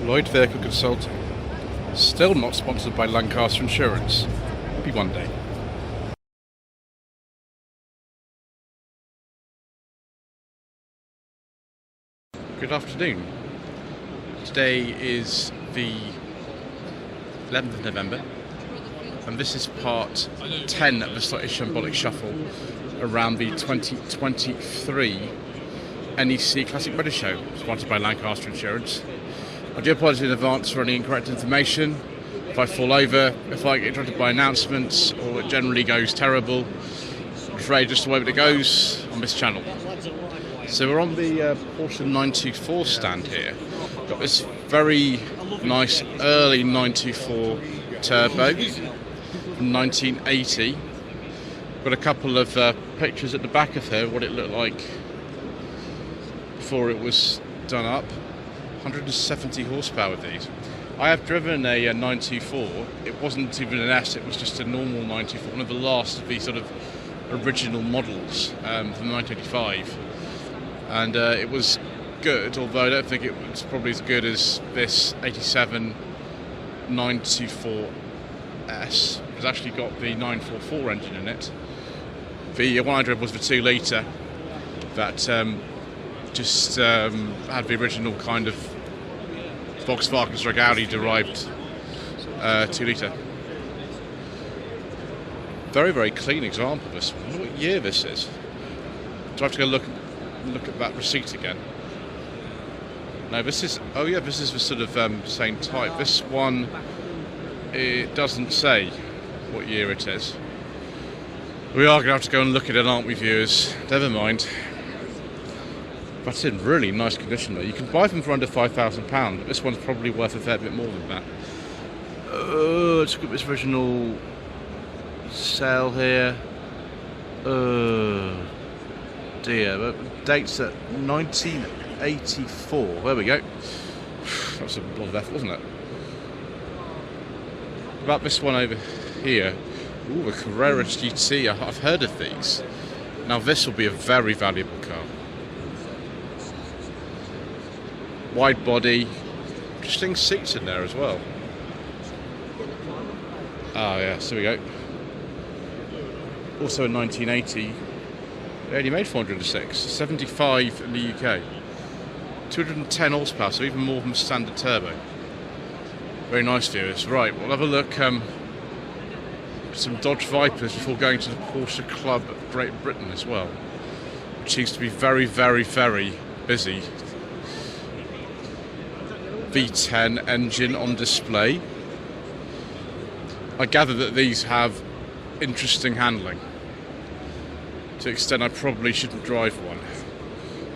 Lloyd Vehicle Consulting. Still not sponsored by Lancaster Insurance. Maybe one day. Good afternoon. Today is the 11th of November, and this is part 10 of the slightly Shambolic shuffle around the 2023 NEC Classic Motor Show, sponsored by Lancaster Insurance. I do apologise in advance for any incorrect information. If I fall over, if I get interrupted by announcements, or it generally goes terrible, I'm afraid just the way that it goes on this channel. So we're on the Porsche 924 stand here. Got this very nice early 924 turbo from 1980. Got a couple of pictures at the back of here, what it looked like before it was done up. 170 horsepower with these. I have driven a 924. It wasn't even an S, it was just a normal 924, one of the last of these sort of original models from 1985. And it was good, although I don't think it was probably as good as this 87 924S. It's actually got the 944 engine in it. The one I drove was the 2 litre that just had the original kind of Volkswagen Audi derived 2 litre. Very, very clean example of this one. I wonder what year this is. Do I have to go look at that receipt again? No, this is, oh yeah, this is the sort of same type. This one, it doesn't say what year it is. We are going to have to go and look at it, aren't we, viewers? Never mind. That's in really nice condition though. You can buy them for under £5,000, but this one's probably worth a fair bit more than that. Let's look at this original sale here. Dear, but dates at 1984. There we go. That was a lot of effort, wasn't it? About this one over here. Ooh, the Carrera GT. I've heard of these. Now this will be a very valuable car. Wide body, interesting seats in there as well. Ah, yeah, so we go. Also in 1980, they only made 406, 75 in the UK. 210 horsepower, so even more than standard turbo. Very nice, viewers. Right, we'll have a look at some Dodge Vipers before going to the Porsche Club of Great Britain as well, which seems to be very, very, very busy. V10 engine on display. I gather that these have interesting handling, to the extent I probably shouldn't drive one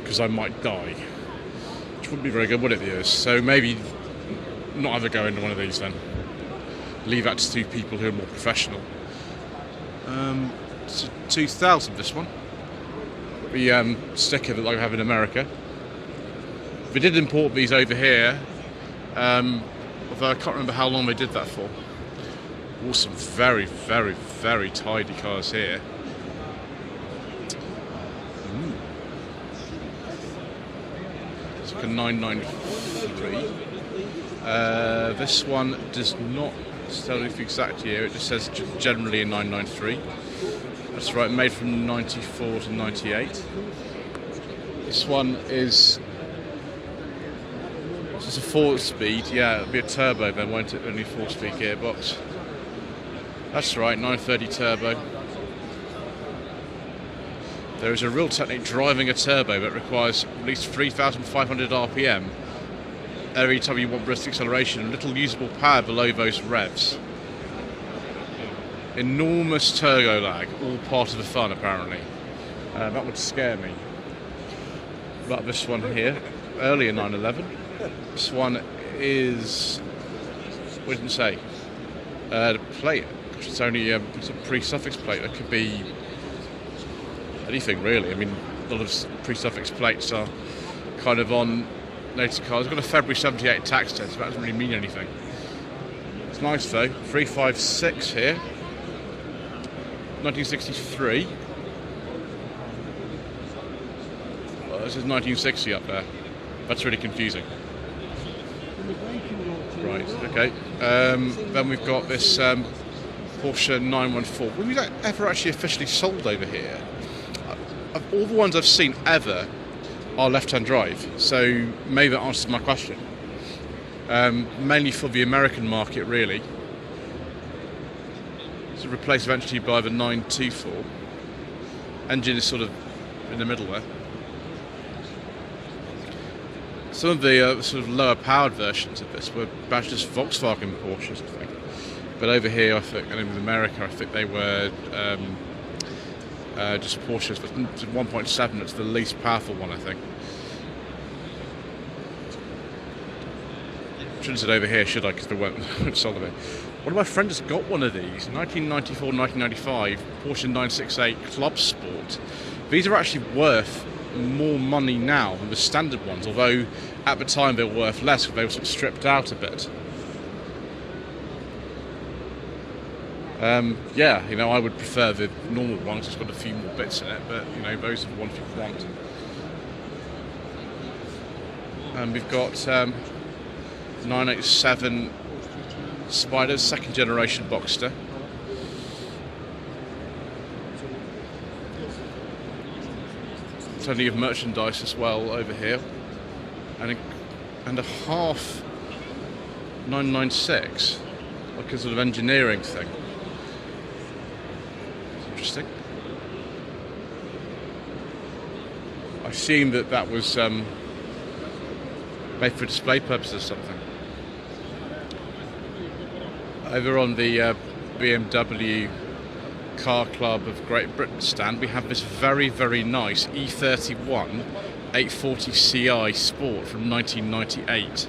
because I might die, which wouldn't be very good, would it, viewers? So maybe not have a go into one of these then. Leave that to 2 people who are more professional. It's a 2000, this one. The sticker that I have in America. We did import these over here, although I can't remember how long they did that for. Also very, very, very tidy cars here. It's like a 993. This one does not tell you the exact year, it just says generally a 993. That's right, made from 94 to 98. This one is... It's a 4-speed, yeah, it'll be a turbo then, won't it? Only 4-speed gearbox. That's right, 930 turbo. There is a real technique driving a turbo that requires at least 3,500 RPM every time you want brisk acceleration, and little usable power below those revs. Enormous turbo lag, all part of the fun apparently. That would scare me. But this one here, earlier 911. This one is, what did it say? The plate, it's only it's a pre-suffix plate. That could be anything really. I mean, a lot of pre-suffix plates are kind of on later cars. I've got a February 78 tax test, so that doesn't really mean anything. It's nice though. 356 here. 1963. Well, this is 1960 up there. That's really confusing. Right, okay. Then we've got this Porsche 914. Was that ever actually officially sold over here? Of all the ones I've seen ever are left-hand drive, so maybe that answers my question. Mainly for the American market, really. So replaced eventually by the 924. Engine is sort of in the middle there. Some of the sort of lower powered versions of this were badged as Volkswagen Porsches, I think. But over here, I think, and in America, I think they were just Porsches. But 1.7, it's the least powerful one, I think. Shouldn't have said over here, should I? Because they weren't sold over here. One of my friends got one of these, 1994, 1995, Porsche 968 Club Sport. These are actually worth more money now than the standard ones, although at the time they were worth less because they were sort of stripped out a bit. Yeah, you know, I would prefer the normal one because it's got a few more bits in it, but you know, those are the ones you want. And we've got 987 Spiders, second generation Boxster. Plenty of merchandise as well over here, and a half 996, like a sort of engineering thing. It's interesting. I assume that was made for display purposes or something. Over on the BMW Car Club of Great Britain stand, we have this very, very nice E31 840 Ci Sport from 1998.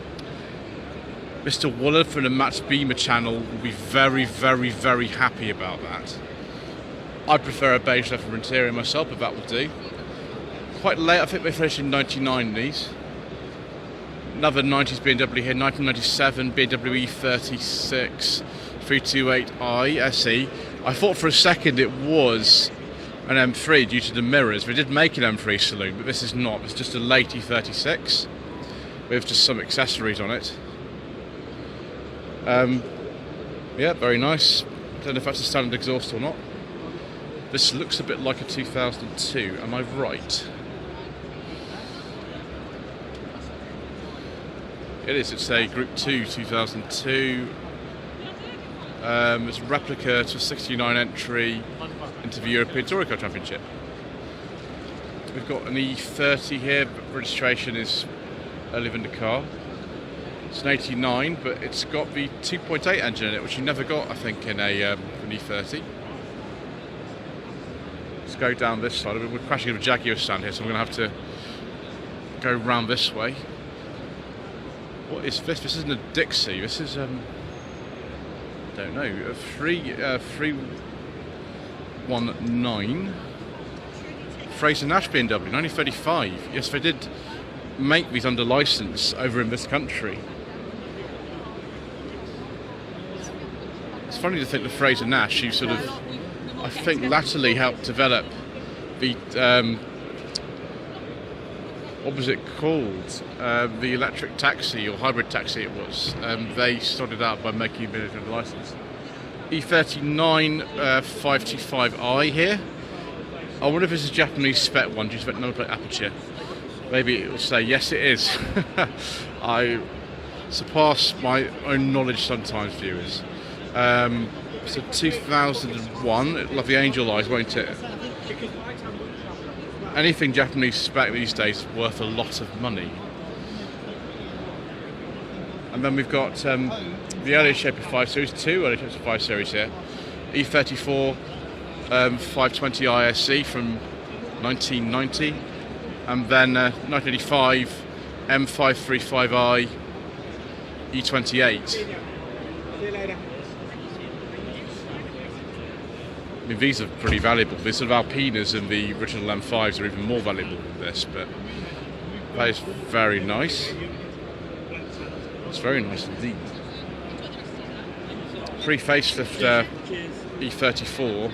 Mr. Waller from the Matt Beamer channel will be very, very, very happy about that. I prefer a beige leather interior myself, but that will do. Quite late, I think they finished in 99 these. Another 90s BMW here, 1997 BMW E36 328i SE. I thought for a second it was an M3 due to the mirrors. We did make an M3 saloon, but this is not. It's just a late E36 with just some accessories on it. Yeah, very nice. Don't know if that's a standard exhaust or not. This looks a bit like a 2002, am I right? It is, it's a Group 2 2002. It's a replica to a 69 entry into the European Touring Car Championship. We've got an E30 here, but registration is earlier than the car. It's an 89, but it's got the 2.8 engine in it, which you never got, I think, in an E30. Let's go down this side. We're crashing into a Jaguar stand here, so I'm going to have to go round this way. What is this? This isn't a Dixie. This is don't know, a 319 Fraser Nash BMW 1935. Yes, they did make these under license over in this country. It's funny to think that Fraser Nash, who sort of, I think, latterly helped develop the what was it called? The electric taxi or hybrid taxi it was. They started out by making a bit of a license. E39 525i here. I wonder if this is a Japanese spec one due to that number plate aperture. Maybe it will say yes it is. I surpass my own knowledge sometimes, viewers. So 2001, it'll have the angel eyes, won't it? Anything Japanese spec these days is worth a lot of money. And then we've got the earlier shape of 5 Series, two earlier shapes of 5 Series here. E34 520 ISC from 1990, and then 1985 M535i E28. I mean, these are pretty valuable. These sort of Alpinas and the original M5s are even more valuable than this, but that is very nice. It's very nice indeed. Pre-facelift E34.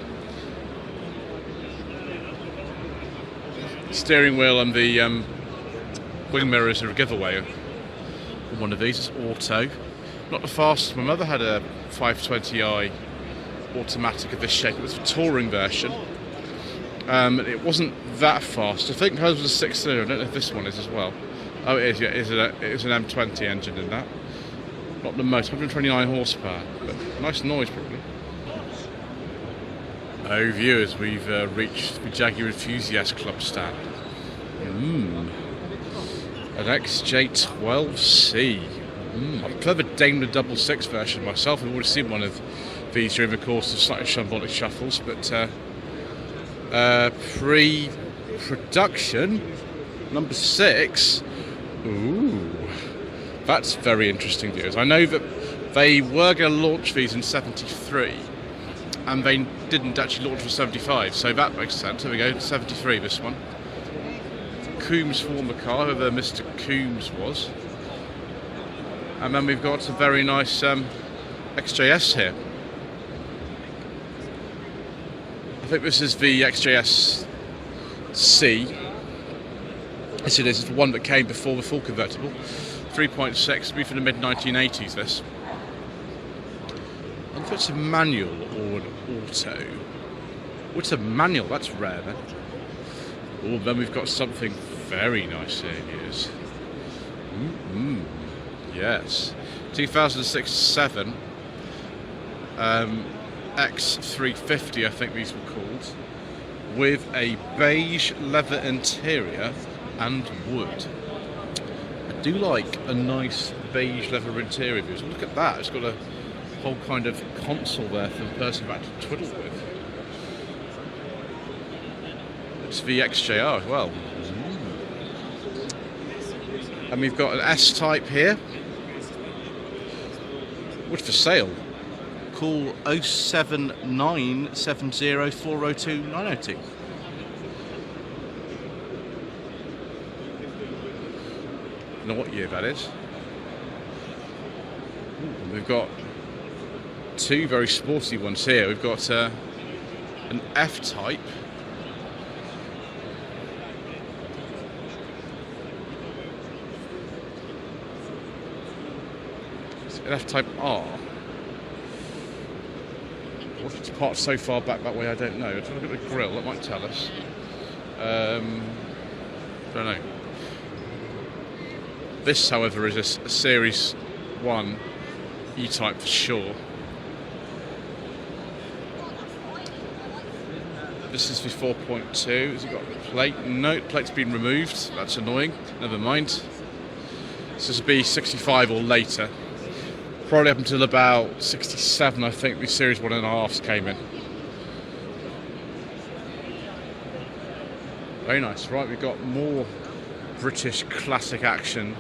Steering wheel and the wing mirrors are a giveaway. one of these. It's auto. Not the fastest. My mother had a 520i automatic of this shape. It was a touring version. It wasn't that fast. I think hers was a 6-cylinder. I don't know if this one is as well. Oh, it is. Yeah, it is an M20 engine in that. Not the most. 129 horsepower, but nice noise probably. Oh, viewers, we've reached the Jaguar Enthusiast Club stand. An XJ12C. I prefer the Daimler 66 version myself. I've already seen one of these during the course of slightly Shambolic shuffles, but pre-production number 6. Ooh, that's very interesting, viewers. I know that they were going to launch these in 73, and they didn't actually launch for 75, so that makes sense. There we go, 73, this one. Coombs' former car, whoever Mr. Coombs was. And then we've got a very nice XJS here. I think this is the XJS-C. Yes, it is. It's the one that came before the full convertible. 3.6, be from the mid-1980s, this. I wonder if it's a manual or an auto. Oh, it's a manual. That's rare, then. Oh, then we've got something very nice here. Yes. 2006-7 X350, I think these were called, with a beige leather interior and wood. I do like a nice beige leather interior. Look at that. It's got a whole kind of console there for the person back to twiddle with. It's the XJR as well. And we've got an S-Type here. What's for sale? Call 07970402902. I don't know what year that is. Ooh, we've got two very sporty ones here. We've got an F-Type. An F-Type R. What if it's parked so far back that way, I don't know. If I look at the grille, that might tell us. Don't know. This, however, is a Series 1 E-Type for sure. This is the 4.2. Has it got a plate? No, plate's been removed. That's annoying. Never mind. This is a B65 or later. Probably up until about 67, I think, the Series 1.5s came in. Very nice. Right, we've got more British classic action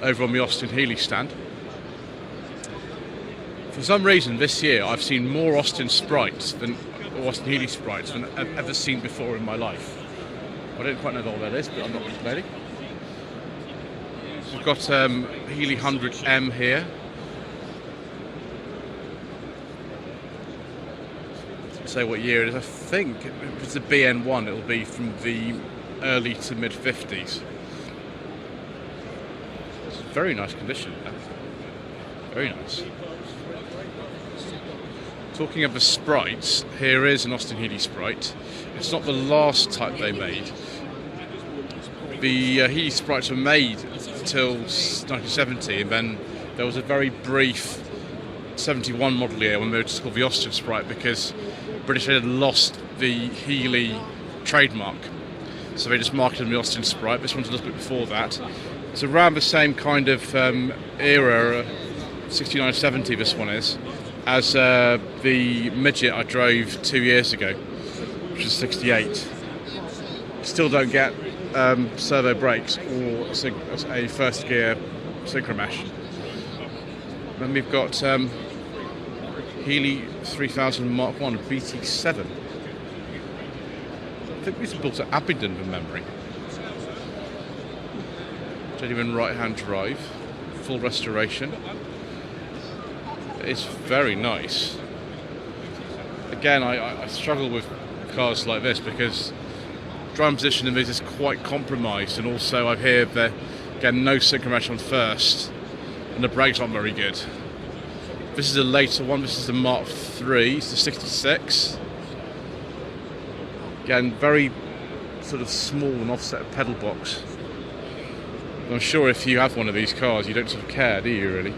over on the Austin Healey stand. For some reason, this year, I've seen more Austin Sprites than Austin Healey Sprites than I've ever seen before in my life. I don't quite know what that is, but I'm not complaining. So we've got Healey 100M here. Say what year it is. I think if it's a BN1, it'll be from the early to mid 50s. It's very nice condition. Very nice. Talking of the sprites, here is an Austin Healey Sprite. It's not the last type they made. The Healey Sprites were made until 1970, and then there was a very brief 71 model year when they were just called the Austin Sprite because British had lost the Healey trademark, so they just marketed the Austin Sprite. This one's a little bit before that. It's around the same kind of era, 69-70 this one is, as the midget I drove 2 years ago, which is 68. Still don't get servo brakes or a first gear synchro mesh. Then we've got Healey 3000 Mark 1 BT7. I think these were built at Abingdon from memory. Genuine right-hand drive, full restoration. It's very nice. Again, I struggle with cars like this because driving position in this is quite compromised, and also I hear that again no synchro mesh on first, and the brakes aren't very good. This is a later one. This is the Mark III. It's the 66. Again, very sort of small and offset pedal box. I'm sure if you have one of these cars, you don't sort of care, do you, really?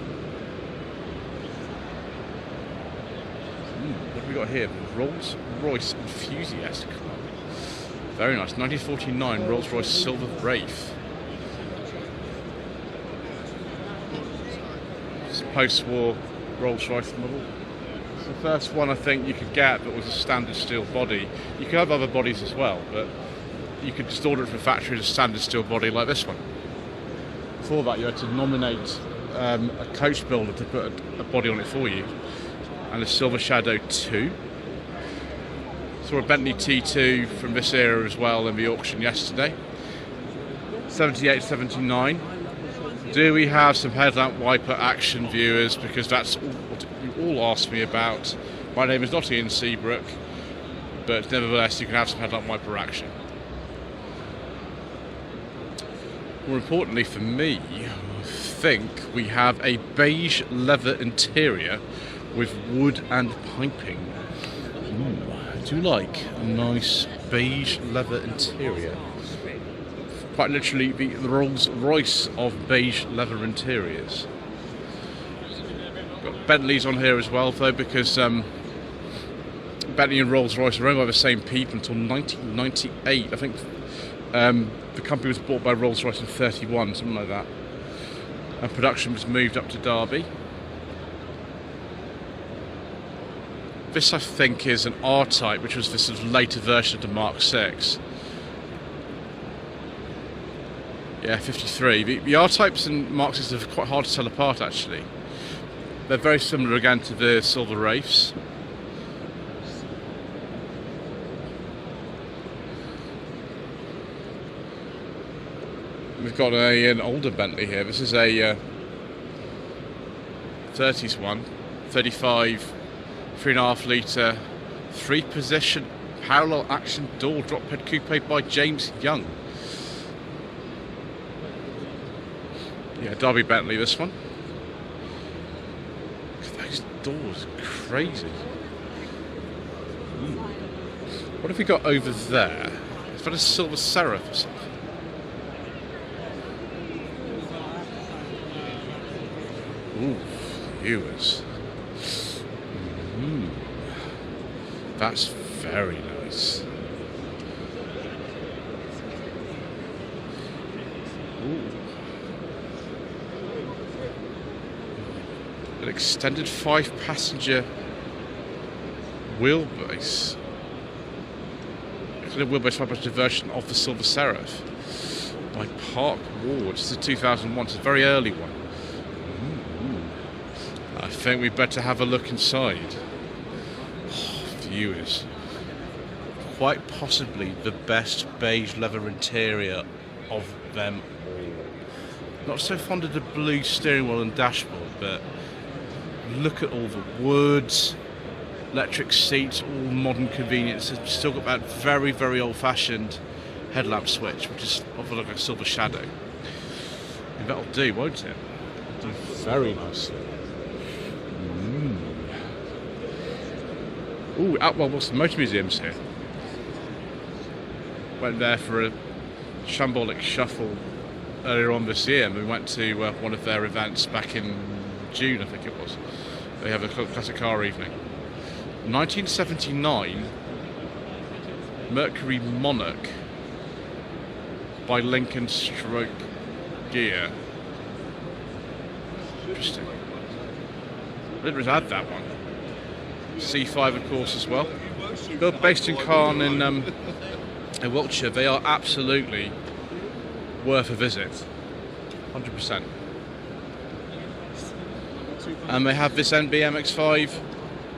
What have we got here? Rolls-Royce Enthusiast Club. Very nice. 1949 Rolls-Royce Silver Wraith. It's a post-war Rolls-Royce model. It's the first one I think you could get that was a standard steel body. You could have other bodies as well, but you could just order it from the factory as a standard steel body like this one. Before that, you had to nominate a coach builder to put a body on it for you. And a Silver Shadow 2. Saw a Bentley T2 from this era as well in the auction yesterday. 78, 79. Do we have some headlamp wiper action, viewers? Because that's what you all asked me about. My name is not Ian Seabrook, but nevertheless you can have some headlamp wiper action. More importantly for me, I think we have a beige leather interior with wood and piping. Ooh, I do like a nice beige leather interior. Quite literally the Rolls-Royce of beige leather interiors. Got Bentleys on here as well though, because Bentley and Rolls-Royce were owned by the same people until 1998. I think the company was bought by Rolls-Royce in 31, something like that. And production was moved up to Derby. This, I think, is an R-Type, which was the sort of later version of the Mark VI. Yeah, 53. The R-Types and Mark VIs are quite hard to tell apart, actually. They're very similar, again, to the Silver Wraiths. We've got an older Bentley here. This is a 30s one, 35, 3.5 litre, 3-position parallel action door drop head coupe by James Young. Yeah, Derby Bentley, this one. Look at those doors, crazy. Ooh. What have we got over there? Is that a Silver Seraph or something? Ooh, viewers. That's very nice. Ooh. An extended 5-passenger wheelbase. Extended wheelbase 5-passenger version of the Silver Seraph by Park Ward. This is a 2001, it's a very early one. I think we better have a look inside. Oh, viewers, quite possibly the best beige leather interior of them all. Not so fond of the blue steering wheel and dashboard, but look at all the woods, electric seats, all modern convenience. It's still got that very, very old-fashioned headlamp switch, which is often like a Silver Shadow. And that'll do, won't it? It'll do very nicely. Ooh, Atwell-Wilson Motor Museum's here. Went there for a Shambolic shuffle earlier on this year, and we went to one of their events back in June, I think it was. They have a classic car evening. 1979 Mercury Monarch by Lincoln Stroke Gear. Interesting. I didn't really add that one. C5 of course as well. Built based in Caen in Wiltshire. They are absolutely worth a visit. 100%. And they have this NBMX5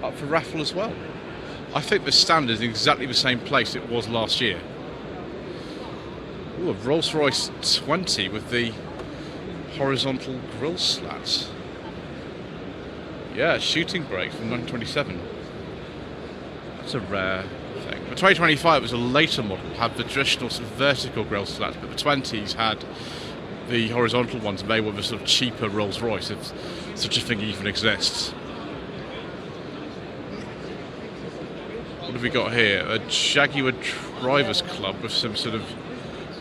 up for raffle as well. I think the stand is in exactly the same place it was last year. Ooh, a Rolls-Royce 20 with the horizontal grille slats. Yeah, shooting brake from 1927. That's a rare thing. The 2025 was a later model, had the traditional sort of vertical grille slats, but the 20s had the horizontal ones made with a sort of cheaper Rolls Royce, if such a thing even exists. What have we got here? A Jaguar Drivers Club with some sort of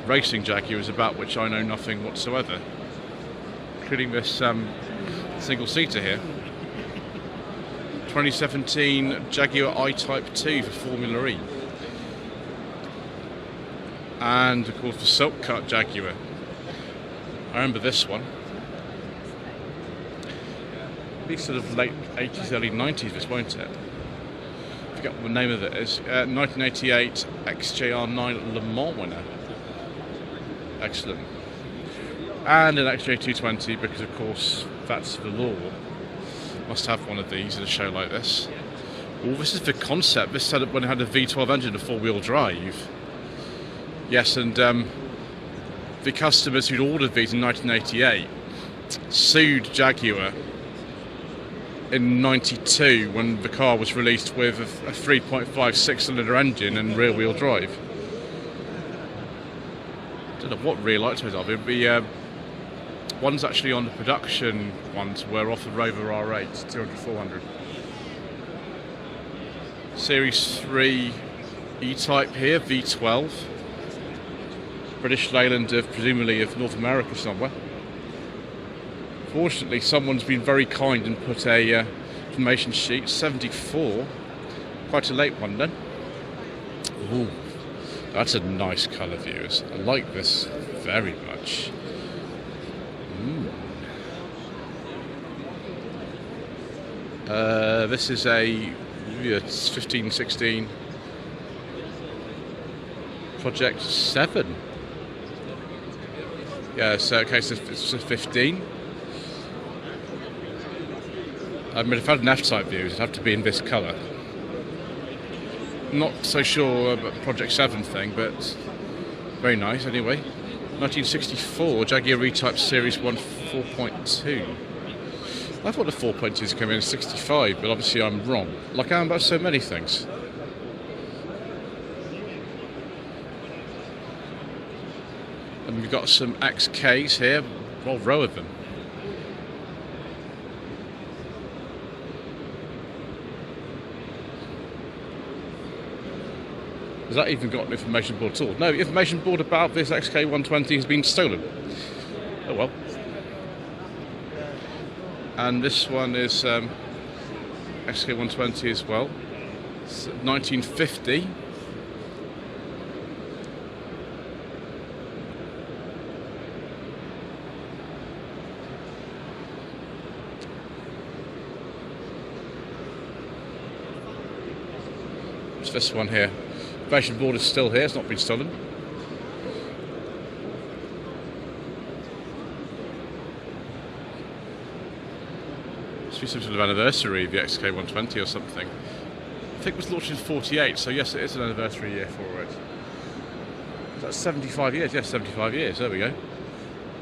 racing Jaguars about which I know nothing whatsoever, including this single-seater here. 2017 Jaguar I-Type 2 for Formula E. And of course the Silk Cut Jaguar. I remember this one. It'll be sort of late 80s, early 90s, this, won't it? I forget what the name of it is. 1988 XJR9 Le Mans winner. Excellent. And an XJ220, because of course that's the law. Must have one of these at a show like this. Oh, this is the concept. This set up when it had a V12 engine, a four-wheel drive. Yes, and the customers who'd ordered these in 1988 sued Jaguar in 92 when the car was released with a 3.5 six-cylinder engine and rear-wheel drive. I don't know what rear lights are. The ones actually on the production ones were off the Rover R8, 200-400. Series 3 E-Type here, V12. British Leyland, presumably of North America somewhere. Fortunately, someone's been very kind and put a information sheet, 74. Quite a late one then. Ooh, that's a nice colour, viewers. I like this very much. This is a 15-16 Project 7. Yeah, so okay, so it's a 15. I mean, if I had an F-type view, it'd have to be in this colour. Not so sure about the Project 7 thing, but very nice anyway. 1964 Jaguar E-Type Series 1 4.2. I thought the 4.2s came in 65, but obviously I'm wrong. Like I am about so many things. And we've got some XKs here, a whole row of them. Has that even got an information board at all? No, the information board about this XK120 has been stolen. Oh well. And this one is XK120 as well. It's 1950. It's this one here. Information board is still here, it's not been stolen. Must be some sort of anniversary of the XK120 or something. I think it was launched in 48, so yes, it is an anniversary year for it. That's 75 years, yes, 75 years, there we go.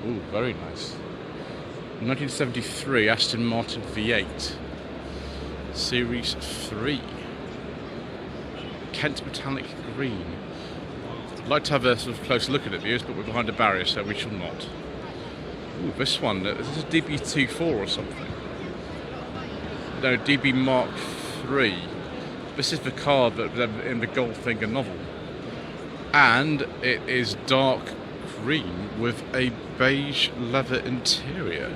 Ooh, very nice. 1973 Aston Martin V8. Series 3. Kent Metallic Green. I'd like to have a sort of close look at it, viewers, but we're behind a barrier, so we shall not. Ooh, this one, this is a DB24 or something. No, DB Mark III. This is the car that in the Goldfinger novel. And it is dark green with a beige leather interior.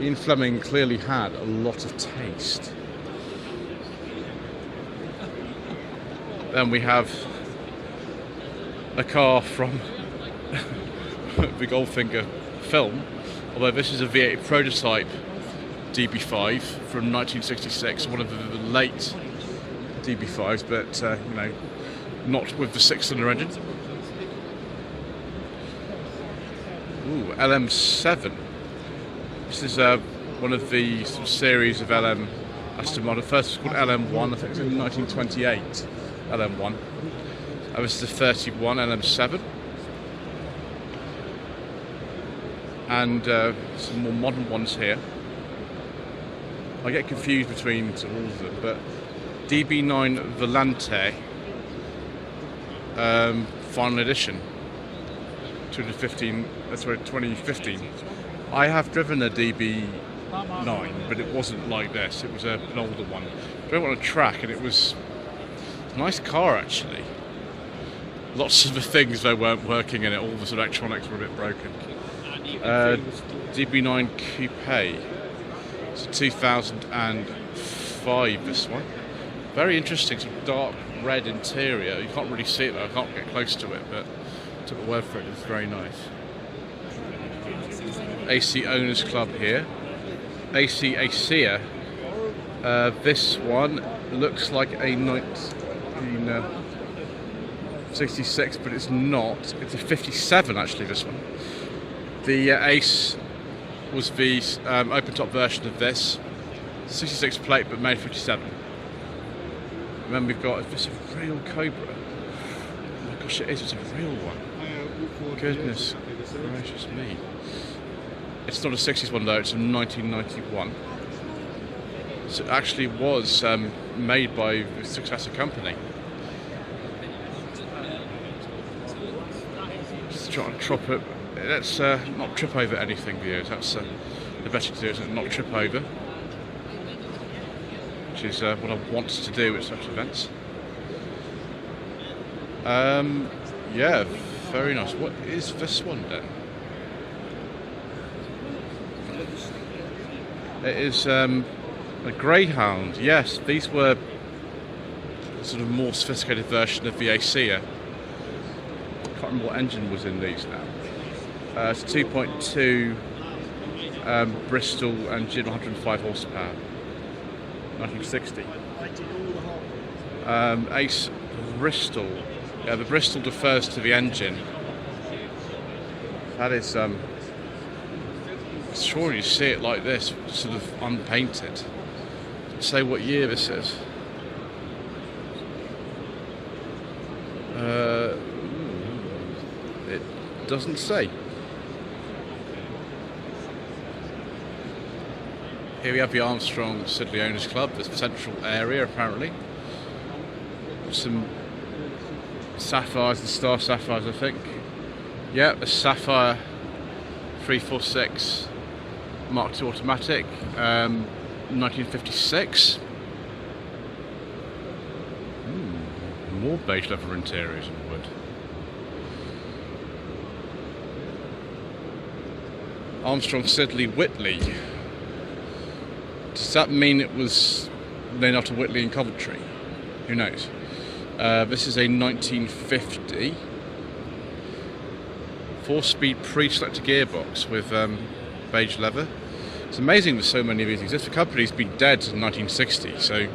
Ian Fleming clearly had a lot of taste. Then we have a car from the Goldfinger film, although this is a V8 prototype DB5 from 1966, one of the late DB5s, but you know, not with the six-cylinder engine. Ooh, LM7. This is one of the sort of series of LM Aston Martin. First it was called LM1, I think it was in 1928. LM1. This is the 31 LM7. And some more modern ones here. I get confused between all of them, but DB9 Volante final edition 2015. I have driven a DB9, but it wasn't like this. It was an older one. I went on a track, and it was a nice car actually. Lots of the things though weren't working in it. All the sort of electronics were a bit broken. DB9 Coupe. It's a 2005. This one. Very interesting, sort of dark red interior. You can't really see it though. I can't get close to it, but I took the word for it. It's very nice. AC Owners Club here. AC ACEA. This one looks like a 1966, but it's not. It's a 57 actually, this one. The Ace was the open-top version of this. 66 plate, but made 57. And then we've got, is this a real Cobra? Oh my gosh, it is. It's a real one. Goodness gracious me. It's not a 60s one though, it's a 1991. So it actually was made by a successor company. Just trying to trip it. Let's not trip over anything, viewers. That's the best thing to do, isn't it? Not trip over. Which is what I want to do at such events. Yeah, very nice. What is this one then? It is a Greyhound. Yes, these were a sort of more sophisticated version of the ACEA. Can't remember what engine was in these now. It's a 2.2 Bristol engine, 105 horsepower, 1960. Ace Bristol. Yeah, the Bristol refers to the engine. That is sure you see it like this, sort of unpainted. Say what year this is. It doesn't say. Here we have the Armstrong Siddeley Owners Club, the central area apparently. Some sapphires and star sapphires, I think. Yeah, a Sapphire 346 Mark II automatic, 1956. More beige leather interiors and wood. Armstrong Siddeley Whitley. Does that mean it was named after Whitley in Coventry? Who knows? This is a 1950 4-speed pre-selected gearbox with beige leather. It's amazing that so many of these exist. The company's been dead since 1960, so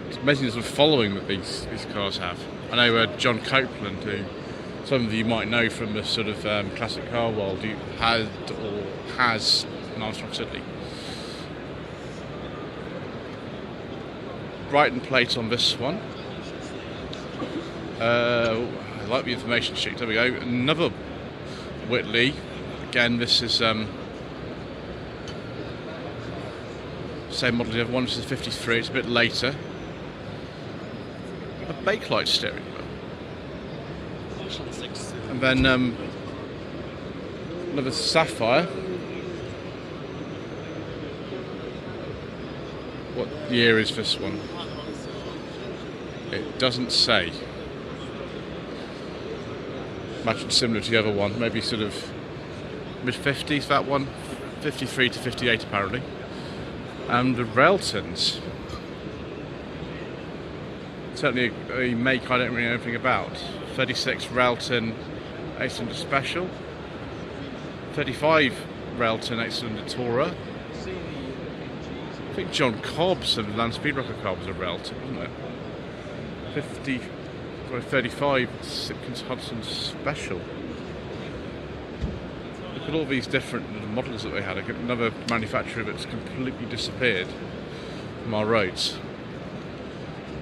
it's amazing the sort of following that these cars have. I know John Copeland, who some of you might know from the sort of classic car world, who had or has an Armstrong Siddeley. Brighton plate on this one. I like the information sheet. There we go. Another Whitley. Again, this is same model as the other one. This is 53. It's a bit later. A bakelite steering wheel. And then another Sapphire. What year is this one? It doesn't say. Imagine similar to the other one, maybe sort of mid-50s, that one. 53 to 58 apparently. And the Railtons. Certainly a make I don't really know anything about. 36 Railton 8-cylinder Special. 35 Railton 8-cylinder Tourer. I think John Cobb's and Land Speed Rocker car was a Railton, wasn't it? 35 Simpkins Hudson Special. Look at all these different models that they had. Another manufacturer that's completely disappeared from our roads.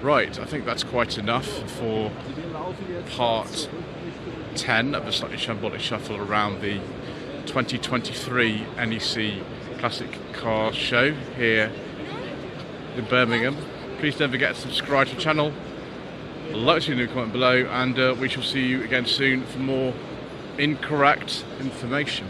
Right, I think that's quite enough for part 10 of the slightly shambolic shuffle around the 2023 NEC Classic Car Show here in Birmingham. Please don't forget to subscribe to the channel, like to leave a comment below, and we shall see you again soon for more Incorrect information.